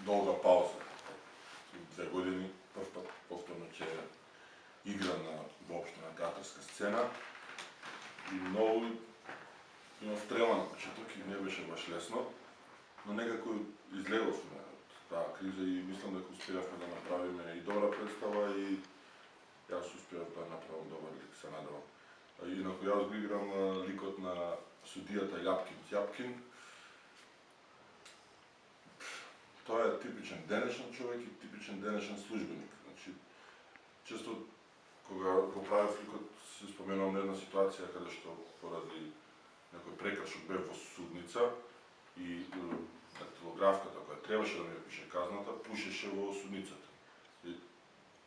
долга пауза. 2 години, прв пат повторно ќе игра воопшто на театарска сцена. И многу имав трема на почеток и не беше баш лесно, но некако излеговме од таа криза и мислам дека успеавме да направиме и добра представа и јас успеав да направам добар лик, се надевам. Инаку јас го играм ликот на судијата Љапкин. Тоа е типичен денешен човек и типичен денешен службеник. Значи, често кога го правев ликот се споменувам една ситуација каде што поради некој прекршок бев во судница и дактилографката која требаше да ми пише казната пушеше во судницата. И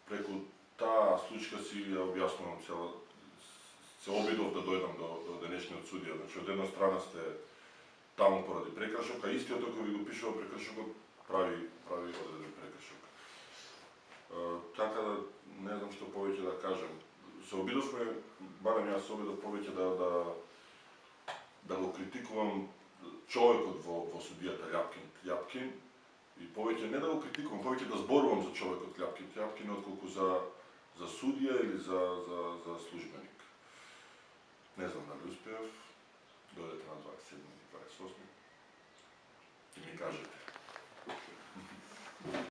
преку таа случка си ја објаснувам се обидов да дојдам до денешниот судија. Значи, од една страна сте таму поради прекршок, а истиот кој ви го пишува прекршокот прави одреден прекршок. Така да не знам што повеќе да кажем. Се обидовме, барем јас се обидов повеќе да го критикувам човекот во судијата Љапкин и повеќе не да го критикувам, повеќе да зборувам за човекот Љапкин отколку за судија или за службеник. Не знам дали успеав, дојдете на 27 и 28 и ми кажете.